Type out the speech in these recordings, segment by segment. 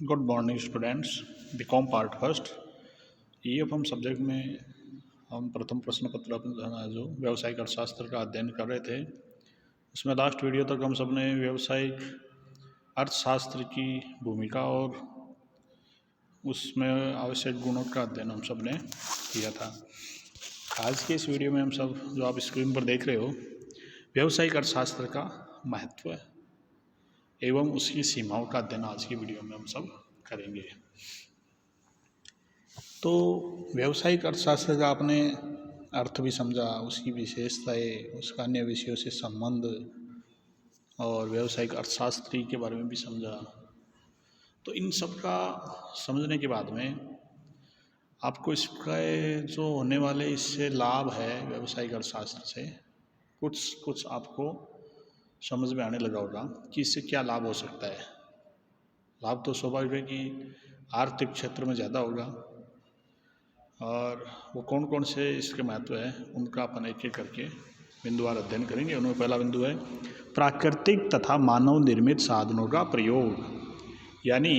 Good morning students. BCom part first EFM subject में हम प्रथम प्रश्न पत्र अपना जो व्यावसायिक अर्थशास्त्र का अध्ययन कर रहे थे, उसमें लास्ट वीडियो तक हम सब ने व्यावसायिक अर्थशास्त्र की भूमिका और उसमें आवश्यक गुणों का अध्ययन हम सब ने किया था। आज के इस वीडियो में हम सब जो आप स्क्रीन पर देख रहे हो, व्यावसायिक अर्थशास्त्र का महत्व एवं उसकी सीमाओं का अध्ययन आज की वीडियो में हम सब करेंगे। तो व्यावसायिक अर्थशास्त्र का आपने अर्थ भी समझा, उसकी विशेषताएं, उसका अन्य विषयों से संबंध और व्यावसायिक अर्थशास्त्री के बारे में भी समझा। तो इन सब का समझने के बाद में आपको इसका जो होने वाले इससे लाभ है व्यावसायिक अर्थशास्त्र से कुछ आपको समझ में आने लगा होगा कि इससे क्या लाभ हो सकता है। लाभ तो स्वाभाविक है कि आर्थिक क्षेत्र में ज़्यादा होगा, और वो कौन कौन से इसके महत्व है उनका अपन एक एक करके बिंदुवार अध्ययन करेंगे। उनमें पहला बिंदु है प्राकृतिक तथा मानव निर्मित साधनों का प्रयोग, यानी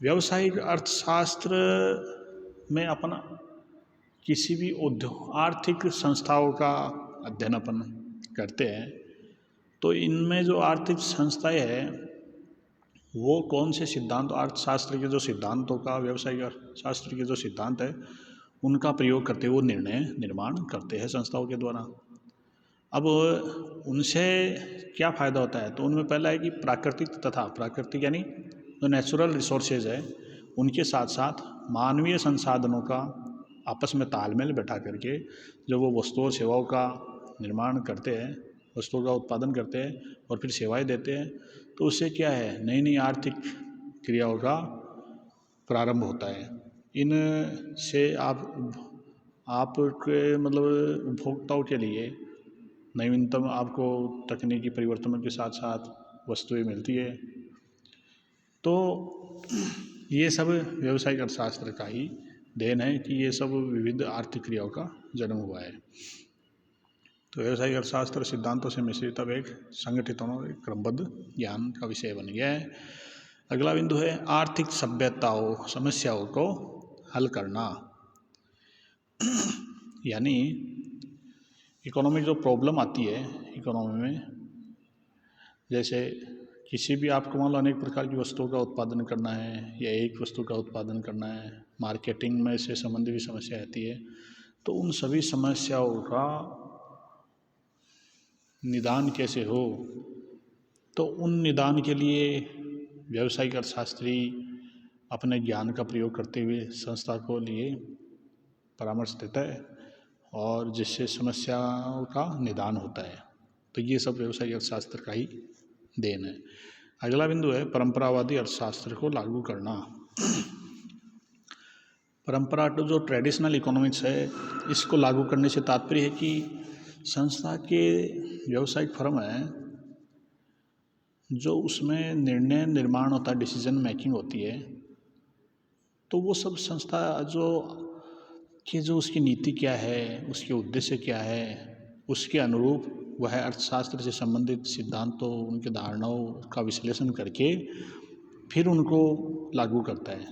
व्यावसायिक अर्थशास्त्र में अपन किसी भी उद्योग आर्थिक संस्थाओं का अध्ययन अपन करते हैं, तो इनमें जो आर्थिक संस्थाएं हैं वो कौन से सिद्धांत, अर्थशास्त्र के जो सिद्धांतों का, व्यावसायिक अर्थशास्त्र के जो सिद्धांत है उनका प्रयोग करते हुए निर्णय निर्माण करते हैं संस्थाओं के द्वारा। अब उनसे क्या फ़ायदा होता है, तो उनमें पहला है कि प्राकृतिक यानी जो नेचुरल रिसोर्सेज है उनके साथ साथ मानवीय संसाधनों का आपस में तालमेल बैठा करके जब वो वस्तुओं और सेवाओं का निर्माण करते हैं, वस्तुओं का उत्पादन करते हैं और फिर सेवाएं देते हैं, तो उससे क्या है, नई नई आर्थिक क्रियाओं का प्रारंभ होता है। इन से आपके मतलब उपभोक्ताओं के लिए नवीनतम आपको तकनीकी परिवर्तनों के साथ साथ वस्तुएं मिलती है। तो ये सब व्यावसायिक अर्थशास्त्र का ही देन है कि ये सब विविध आर्थिक क्रियाओं का जन्म हुआ है। तो व्यावसायिक अर्थशास्त्र सिद्धांतों से मिश्रित अब एक संगठित और एक क्रमबद्ध ज्ञान का विषय बन गया है। अगला बिंदु है आर्थिक समस्याओं को हल करना, यानी इकोनॉमिक जो प्रॉब्लम आती है इकोनॉमी में, जैसे किसी भी आपको मान लो अनेक प्रकार की वस्तुओं का उत्पादन करना है या एक वस्तु का उत्पादन करना है, मार्केटिंग में से संबंधित भी समस्या आती है, तो उन सभी समस्याओं का निदान कैसे हो, तो उन निदान के लिए व्यावसायिक अर्थशास्त्री अपने ज्ञान का प्रयोग करते हुए संस्था को लिए परामर्श देता है और जिससे समस्याओं का निदान होता है। तो ये सब व्यावसायिक अर्थशास्त्र का ही देन है। अगला बिंदु है परंपरावादी अर्थशास्त्र को लागू करना। परंपरा जो ट्रेडिशनल इकोनॉमिक्स है, इसको लागू करने से तात्पर्य है कि संस्था के व्यावसायिक फर्म है जो उसमें निर्णय निर्माण होता है, डिसीजन मेकिंग होती है, तो वो सब संस्था जो उसकी नीति क्या है, उसके उद्देश्य क्या है, उसके अनुरूप वह अर्थशास्त्र से संबंधित सिद्धांतों, उनके धारणाओं का विश्लेषण करके फिर उनको लागू करता है,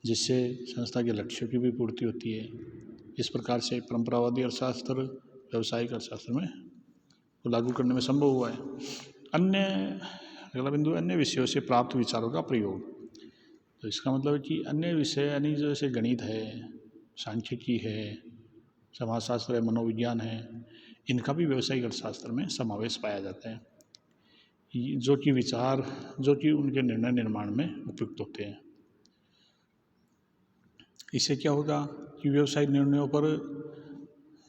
जिससे संस्था के लक्ष्यों की भी पूर्ति होती है। इस प्रकार से परंपरावादी अर्थशास्त्र व्यावसायिक अर्थशास्त्र में को लागू करने में संभव हुआ है। अगला बिंदु अन्य विषयों से प्राप्त विचारों का प्रयोग। तो इसका मतलब है कि अन्य विषय यानी जैसे गणित है, सांख्यिकी है, समाजशास्त्र है, मनोविज्ञान है, इनका भी व्यावसायिक अर्थशास्त्र में समावेश पाया जाता है, जो कि उनके निर्णय निर्माण में उपयुक्त होते हैं। इससे क्या होगा कि व्यावसायिक निर्णयों पर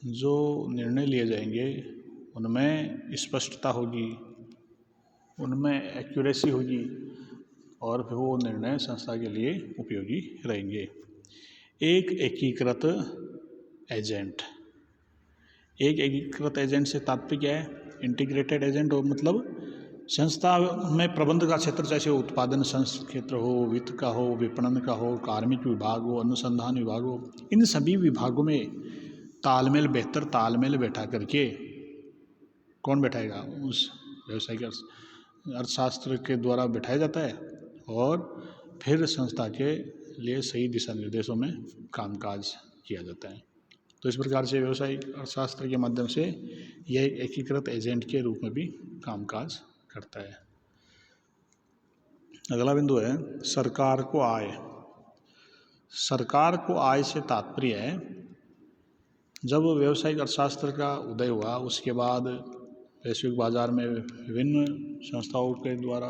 जो निर्णय लिए जाएंगे उनमें स्पष्टता होगी, उनमें एक्यूरेसी होगी और फिर वो निर्णय संस्था के लिए उपयोगी रहेंगे। एक एकीकृत एजेंट से तात्पर्य क्या है, इंटीग्रेटेड एजेंट हो, मतलब संस्था में प्रबंध का क्षेत्र, जैसे उत्पादन क्षेत्र हो, वित्त का हो, विपणन का हो, कार्मिक विभाग हो, अनुसंधान विभाग हो, इन सभी विभागों में बेहतर तालमेल बैठा करके कौन बैठाएगा, उस व्यावसायिक अर्थशास्त्र के द्वारा बैठाया जाता है और फिर संस्था के लिए सही दिशा निर्देशों में कामकाज किया जाता है। तो इस प्रकार से व्यावसायिक अर्थशास्त्र के माध्यम से यह एक एकीकृत एजेंट के रूप में भी कामकाज करता है। अगला बिंदु है सरकार को आय। सरकार को आय से तात्पर्य है, जब व्यावसायिक अर्थशास्त्र का उदय हुआ उसके बाद वैश्विक बाजार में विभिन्न संस्थाओं के द्वारा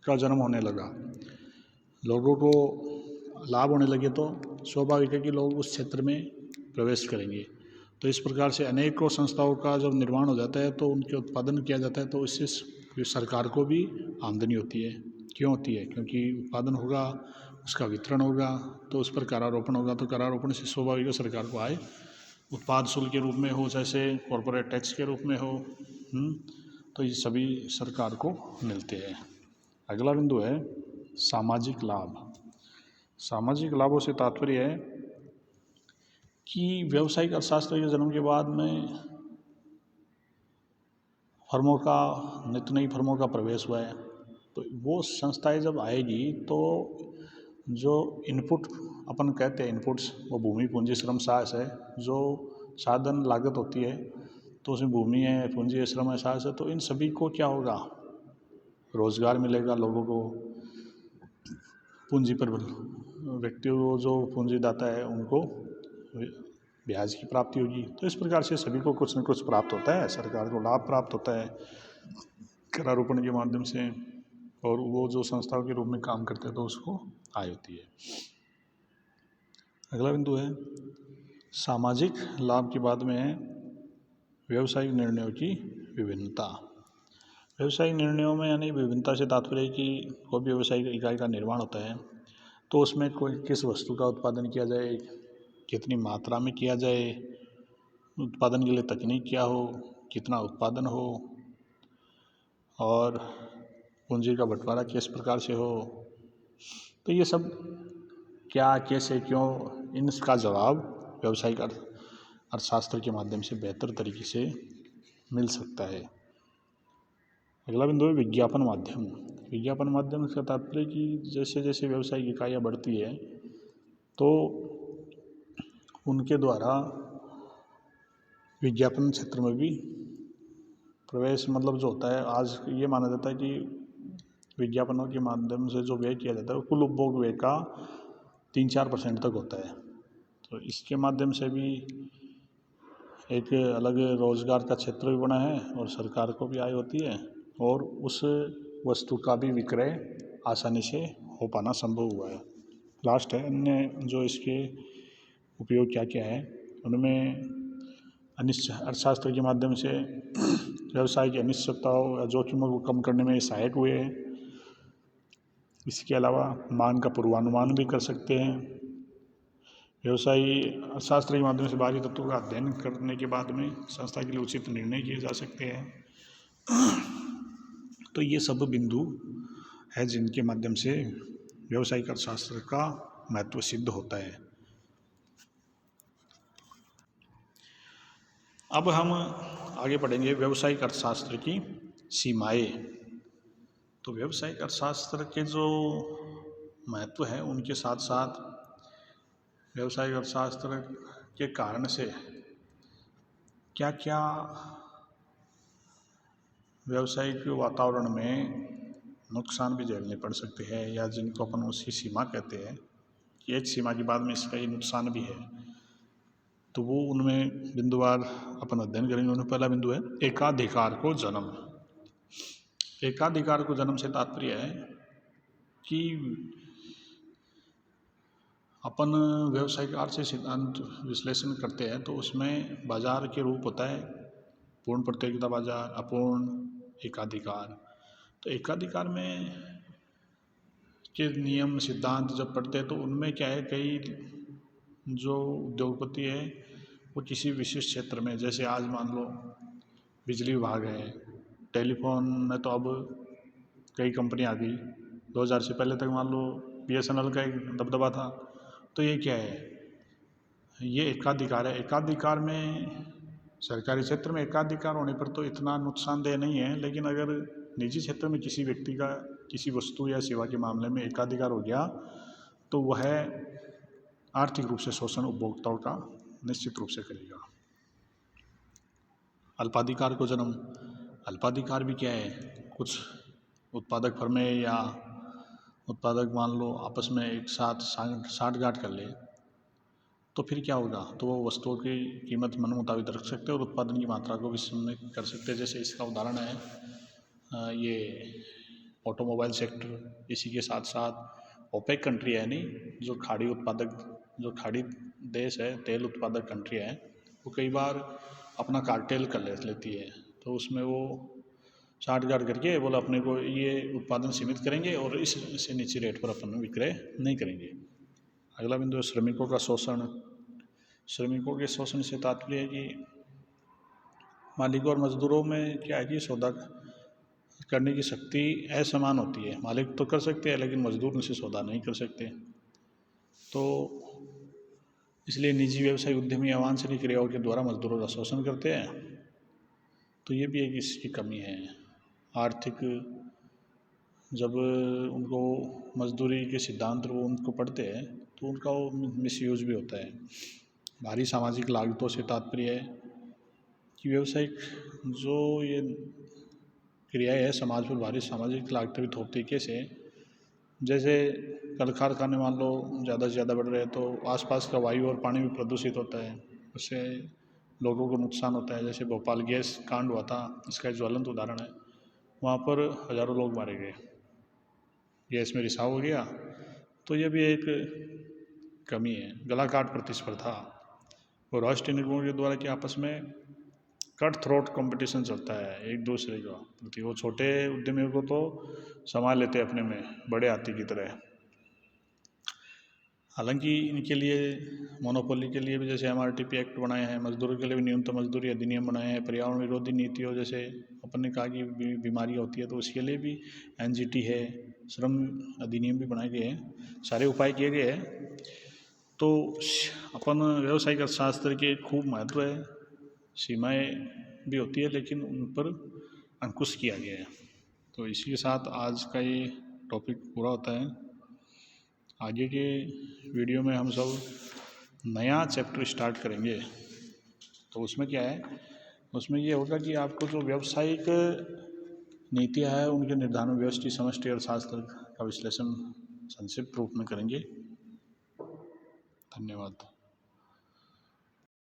का जन्म होने लगा, लोगों को लाभ होने लगे, तो स्वाभाविक है कि लोग उस क्षेत्र में प्रवेश करेंगे। तो इस प्रकार से अनेकों संस्थाओं का जब निर्माण हो जाता है तो उनके उत्पादन किया जाता है, तो इससे सरकार को भी आमदनी होती है। क्यों होती है? क्योंकि उत्पादन होगा, उसका वितरण होगा, तो उस पर करारोपण होगा, तो करारोपण से स्वाभाविक है सरकार को आय, उत्पाद शुल्क के रूप में हो, जैसे कॉरपोरेट टैक्स के रूप में हो, तो ये सभी सरकार को मिलते हैं। अगला बिंदु है सामाजिक लाभ। सामाजिक लाभों से तात्पर्य है कि व्यावसायिक अर्थशास्त्र के जन्म के बाद में फर्मों का, नित नई फर्मों का प्रवेश हुआ है, तो वो संस्थाएं जब आएगी तो जो इनपुट अपन कहते हैं इनपुट्स, वो भूमि पूंजी श्रम साहस है, जो साधन लागत होती है, तो उसमें भूमि है, पूंजी है, श्रम है, साहस है, तो इन सभी को क्या होगा, रोजगार मिलेगा लोगों को, पूंजी पर व्यक्तियों को, जो पूंजीदाता है उनको ब्याज की प्राप्ति होगी। तो इस प्रकार से सभी को कुछ न कुछ प्राप्त होता है, सरकार को लाभ प्राप्त होता है करारोपण के माध्यम से, और वो जो संस्थाओं के रूप में काम करते हैं तो उसको आय होती है। अगला बिंदु है सामाजिक लाभ के बाद में है व्यावसायिक निर्णयों की विभिन्नता। व्यावसायिक निर्णयों में यानी विभिन्नता से तात्पर्य कि कोई भी व्यावसायिक इकाई का निर्माण होता है तो उसमें कोई किस वस्तु का उत्पादन किया जाए, कितनी मात्रा में किया जाए, उत्पादन के लिए तकनीक क्या हो, कितना उत्पादन हो, और पूंजी का बंटवारा किस प्रकार से हो, तो ये सब क्या, कैसे, क्यों, इनका जवाब व्यावसायिक अर्थशास्त्र के माध्यम से बेहतर तरीके से मिल सकता है। अगला बिंदु है विज्ञापन माध्यम। विज्ञापन माध्यम का तात्पर्य कि जैसे जैसे व्यावसायिक इकाइयाँ बढ़ती है तो उनके द्वारा विज्ञापन क्षेत्र में भी प्रवेश, मतलब जो होता है, आज ये माना जाता है कि विज्ञापनों के माध्यम से जो व्यय किया जाता है वो कुल उपभोग व्यय का 3-4% तक होता है। तो इसके माध्यम से भी एक अलग रोजगार का क्षेत्र भी बना है और सरकार को भी आय होती है, और उस वस्तु का भी विक्रय आसानी से हो पाना संभव हुआ है। लास्ट है अन्य जो इसके उपयोग क्या क्या है, उनमें अर्थशास्त्र के माध्यम से व्यवसाय की अनिश्चितताओं या जोखिमों को कम करने में सहायक हुए हैं। इसके अलावा मांग का पूर्वानुमान भी कर सकते हैं। व्यवसायी अर्थशास्त्र के माध्यम से बाहरी तत्वों का अध्ययन करने के बाद में संस्था के लिए उचित निर्णय किए जा सकते हैं। तो ये सब बिंदु है जिनके माध्यम से व्यावसायिक अर्थशास्त्र का महत्व सिद्ध होता है। अब हम आगे पढ़ेंगे व्यावसायिक अर्थशास्त्र की सीमाएं। तो व्यावसायिक अर्थशास्त्र के जो महत्व है उनके साथ साथ व्यावसायिक अर्थशास्त्र के कारण से क्या क्या व्यावसायिक वातावरण में नुकसान भी झेलने पड़ सकते हैं, या जिनको अपन उसकी सीमा कहते हैं कि एक सीमा के बाद में इसका ये नुकसान भी है, तो वो उनमें बिंदुवार अपन अध्ययन करेंगे। उनमें पहला बिंदु है एकाधिकार को जन्म। एकाधिकार को जन्म से तात्पर्य है कि अपन व्यावसायिक आर्थिक सिद्धांत विश्लेषण करते हैं तो उसमें बाजार के रूप होता है पूर्ण प्रतियोगिता बाजार, अपूर्ण, एकाधिकार। तो एकाधिकार में के नियम सिद्धांत जब पढ़ते हैं तो उनमें क्या है, कई जो उद्योगपति है वो किसी विशिष्ट क्षेत्र में, जैसे आज मान लो बिजली विभाग है, टेलीफोन में तो अब कई कंपनी आ गई, 2000 से पहले तक मान लो BSNL का एक दबदबा था। तो ये क्या है, ये एकाधिकार है। एकाधिकार में सरकारी क्षेत्र में एकाधिकार होने पर तो इतना नुकसानदेह नहीं है, लेकिन अगर निजी क्षेत्र में किसी व्यक्ति का किसी वस्तु या सेवा के मामले में एकाधिकार हो गया तो वह आर्थिक रूप से शोषण उपभोक्ताओं का निश्चित रूप से करेगा। अल्पाधिकार को जन्म, अल्पाधिकार भी क्या है, कुछ उत्पादक फर्में या उत्पादक मान लो आपस में एक साथ साठ-गांठ कर ले तो फिर क्या होगा, तो वो वस्तुओं की कीमत मन मुताबिक रख सकते हैं और उत्पादन की मात्रा को भी सीमित कर सकते हैं। जैसे इसका उदाहरण है ये ऑटोमोबाइल सेक्टर, इसी के साथ साथ ओपेक कंट्री है नहीं, जो खाड़ी उत्पादक, जो खाड़ी देश है, तेल उत्पादक कंट्री है, वो कई बार अपना कार्टेल कर लेती है। तो उसमें वो साठ-गांठ करके बोला अपने को ये उत्पादन सीमित करेंगे और इससे नीचे रेट पर अपन विक्रय नहीं करेंगे। अगला बिंदु है श्रमिकों का शोषण। श्रमिकों के शोषण से तात्पर्य है कि मालिकों और मजदूरों में क्या है कि सौदा करने की शक्ति असमान होती है। मालिक तो कर सकते हैं लेकिन मजदूर उनसे सौदा नहीं कर सकते। तो इसलिए निजी व्यवसाय उद्यमी अवांछनीय क्रियाओं के द्वारा मजदूरों का शोषण करते हैं। तो ये भी एक इसकी कमी है। आर्थिक, जब उनको मजदूरी के सिद्धांत वो उनको पढ़ते हैं तो उनका वो मिसयूज भी होता है। भारी सामाजिक लागतों से तात्पर्य है कि व्यवसायिक जो ये क्रियाएँ है समाज पर भारी सामाजिक लागतें भी थोपती है। कैसे, जैसे कल कारखाने मान लो ज़्यादा से ज़्यादा बढ़ रहे हैं तो आसपास का वायु और पानी भी प्रदूषित होता है, उससे लोगों को नुकसान होता है। जैसे भोपाल गैस कांड हुआ था, इसका एक ज्वलंत उदाहरण है। वहाँ पर हज़ारों लोग मारे गए, गैस में रिसाव हो गया। तो ये भी एक कमी है। गला काट प्रतिस्पर्धा और राष्ट्रीय निगमों के द्वारा कि आपस में कट थ्रोट कंपटीशन चलता है एक दूसरे का प्रति। वो छोटे उद्यमियों को तो संभाल लेते हैं अपने में बड़े हाथी की तरह। हालांकि इनके लिए मोनोपोली के लिए भी जैसे MRTP एक्ट बनाए हैं, मजदूरों के लिए भी न्यूनतम मजदूरी अधिनियम बनाए हैं, पर्यावरण विरोधी नीतियों जैसे अपन ने कहा कि बीमारी होती है तो उसके लिए भी NGT है, श्रम अधिनियम भी बनाए गए हैं, सारे उपाय किए गए हैं। तो अपन व्यावसायिक अर्थशास्त्र के खूब महत्व है, सीमाएँ भी होती है लेकिन उन पर अंकुश किया गया है। तो इसी के साथ आज का ये टॉपिक पूरा होता है। आगे के वीडियो में हम सब नया चैप्टर स्टार्ट करेंगे। तो उसमें क्या है, उसमें ये होगा कि आपको जो व्यावसायिक नीतियाँ है उनके निर्धारण, व्यष्टि समष्टि अर्थशास्त्र का विश्लेषण संक्षिप्त रूप में करेंगे। धन्यवाद।